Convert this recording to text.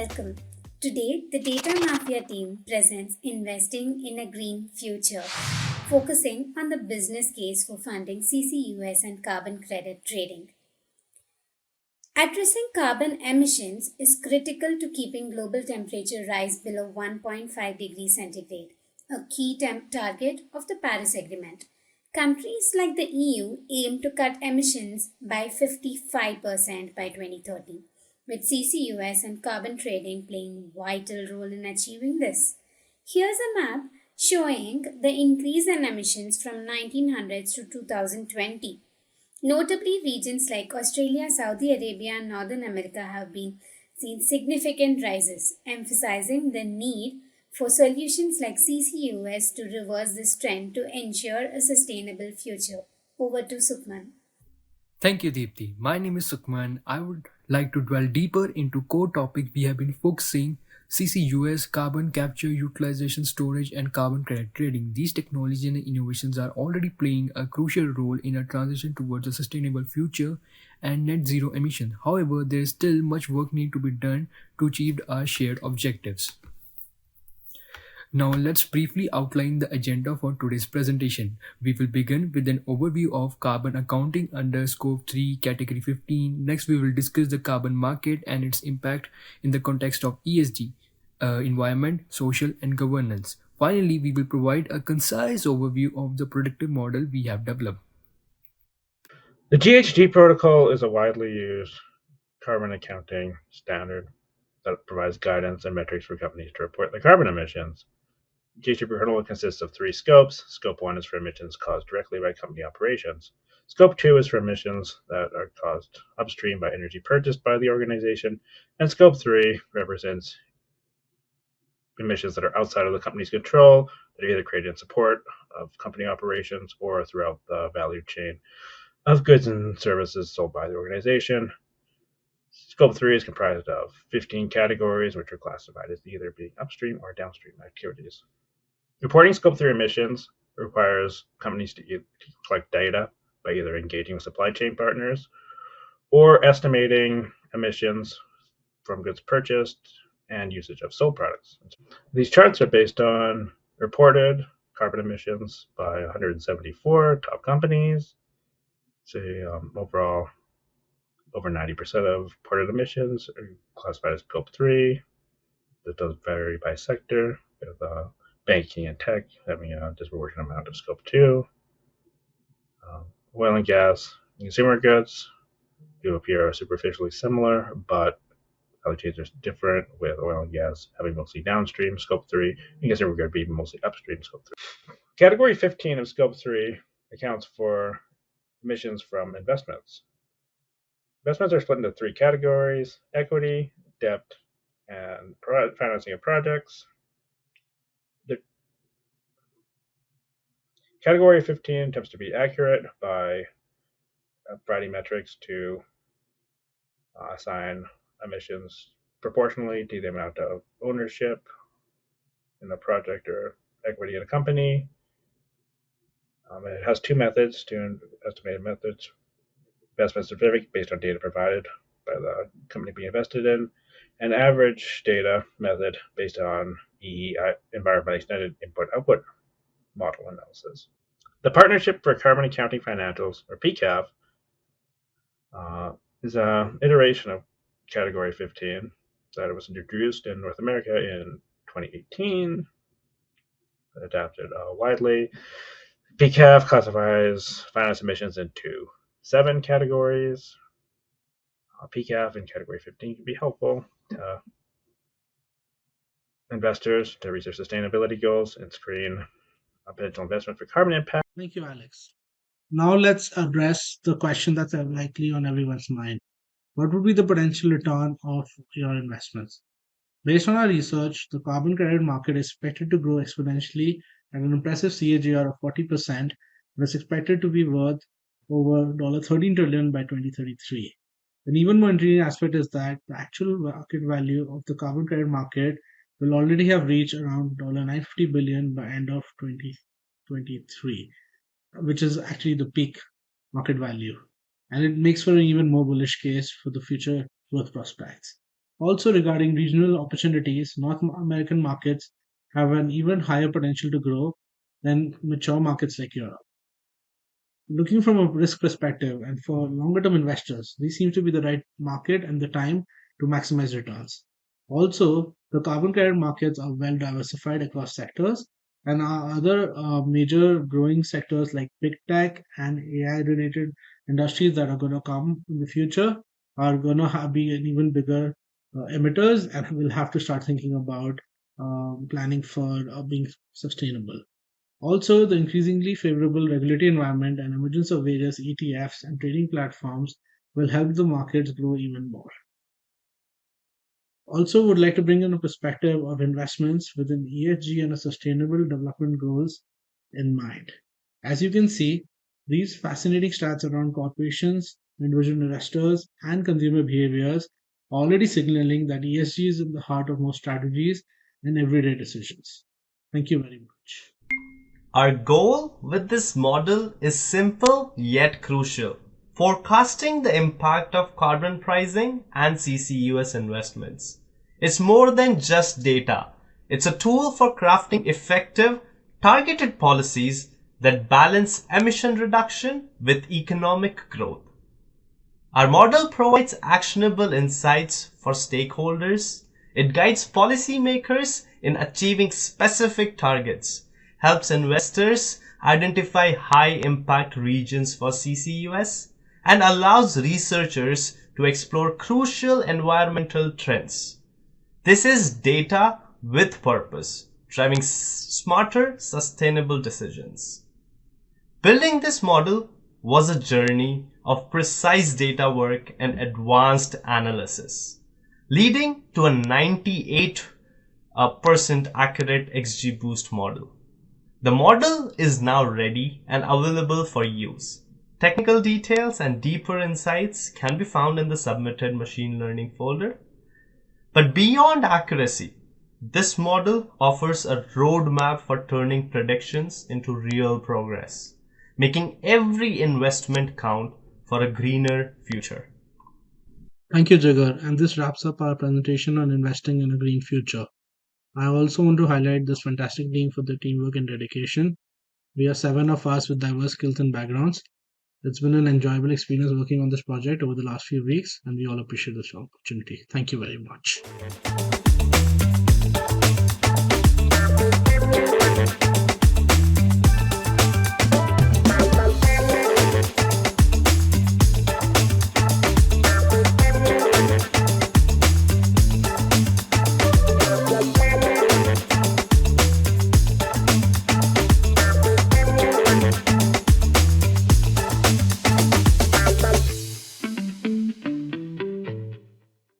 welcome. Today, the Data Mafia team presents Investing in a Green Future, focusing on the business case for funding CCUS and carbon credit trading. Addressing carbon emissions is critical to keeping global temperature rise below 1.5 degrees centigrade, a key target of the Paris Agreement. Countries like the EU aim to cut emissions by 55% by 2030, with CCUS and carbon trading playing a vital role in achieving this. Here's a map showing the increase in emissions from 1900s to 2020. Notably, regions like Australia, Saudi Arabia, and Northern America have been seen significant rises, emphasizing the need for solutions like CCUS to reverse this trend to ensure a sustainable future. Over to Sukhman. Thank you, Deepthi. My name is Sukhman. I would like to dwell deeper into core topic we have been focusing CCUS, carbon capture, utilization, storage, and carbon credit trading. These technologies and innovations are already playing a crucial role in a transition towards a sustainable future and net zero emission. However, there is still much work need to be done to achieve our shared objectives. Now let's briefly outline the agenda for today's presentation. We will begin with an overview of carbon accounting under Scope 3 Category 15. Next, we will discuss the carbon market and its impact in the context of ESG, environment, social, and governance. Finally, we will provide a concise overview of the predictive model we have developed. The GHG protocol is a widely used carbon accounting standard that provides guidance and metrics for companies to report their carbon emissions. GHG protocol consists of three scopes. Scope 1 is for emissions caused directly by company operations. Scope 2 is for emissions that are caused upstream by energy purchased by the organization. And Scope 3 represents emissions that are outside of the company's control, that are either created in support of company operations or throughout the value chain of goods and services sold by the organization. Scope 3 is comprised of 15 categories, which are classified as either being upstream or downstream activities. Reporting Scope 3 emissions requires companies to collect data by either engaging with supply chain partners or estimating emissions from goods purchased and usage of sold products. These charts are based on reported carbon emissions by 174 top companies. Overall, over 90% of reported emissions are classified as Scope 3. That does vary by sector, with banking and tech having a disproportionate amount of Scope 2. Oil and gas and consumer goods do appear superficially similar, but value chains are different, with oil and gas having mostly downstream Scope 3, and consumer goods being mostly upstream Scope 3. Category 15 of Scope 3 accounts for emissions from investments. Investments are split into three categories: equity, debt, and financing of projects. The category 15 attempts to be accurate by providing metrics to assign emissions proportionally to the amount of ownership in a project or equity in a company. It has two methods, two estimated methods: investment certificate based on data provided by the company being invested in, and average data method based on EEI, environmentally extended input-output model analysis. The Partnership for Carbon Accounting Financials, or PCAF, is an iteration of Category 15 that was introduced in North America in 2018, adapted widely. PCAF classifies finance emissions into 7 categories. PCAF in Category 15 can be helpful to investors to reach their sustainability goals and screen potential investment for carbon impact. Thank you, Alex. Now let's address the question that's likely on everyone's mind. What would be the potential return of your investments? Based on our research, the carbon credit market is expected to grow exponentially at an impressive CAGR of 40% and is expected to be worth over $13 trillion by 2033. An even more intriguing aspect is that the actual market value of the carbon credit market will already have reached around $950 billion by end of 2023, which is actually the peak market value. And it makes for an even more bullish case for the future growth prospects. Also, regarding regional opportunities, North American markets have an even higher potential to grow than mature markets like Europe. Looking from a risk perspective and for longer term investors, these seem to be the right market and the time to maximize returns. Also, the carbon credit markets are well diversified across sectors, and our other major growing sectors like big tech and AI related industries that are going to come in the future are going to be an even bigger emitters, and we'll have to start thinking about planning for being sustainable. Also, the increasingly favorable regulatory environment and emergence of various ETFs and trading platforms will help the markets grow even more. Also, would like to bring in a perspective of investments within ESG and a sustainable development goals in mind. As you can see, these fascinating stats around corporations, individual investors, and consumer behaviors are already signaling that ESG is in the heart of most strategies and everyday decisions. Thank you very much. Our goal with this model is simple yet crucial: forecasting the impact of carbon pricing and CCUS investments. It's more than just data. It's a tool for crafting effective, targeted policies that balance emission reduction with economic growth. Our model provides actionable insights for stakeholders. It guides policymakers in achieving specific targets, helps investors identify high-impact regions for CCUS, and allows researchers to explore crucial environmental trends. This is data with purpose, driving smarter, sustainable decisions. Building this model was a journey of precise data work and advanced analysis, leading to a 98% accurate XGBoost model. The model is now ready and available for use. Technical details and deeper insights can be found in the submitted machine learning folder. But beyond accuracy, this model offers a roadmap for turning predictions into real progress, making every investment count for a greener future. Thank you, Jigar. And this wraps up our presentation on investing in a green future. I also want to highlight this fantastic team for their teamwork and dedication. We are 7 of us with diverse skills and backgrounds. It's been an enjoyable experience working on this project over the last few weeks, and we all appreciate this opportunity. Thank you very much.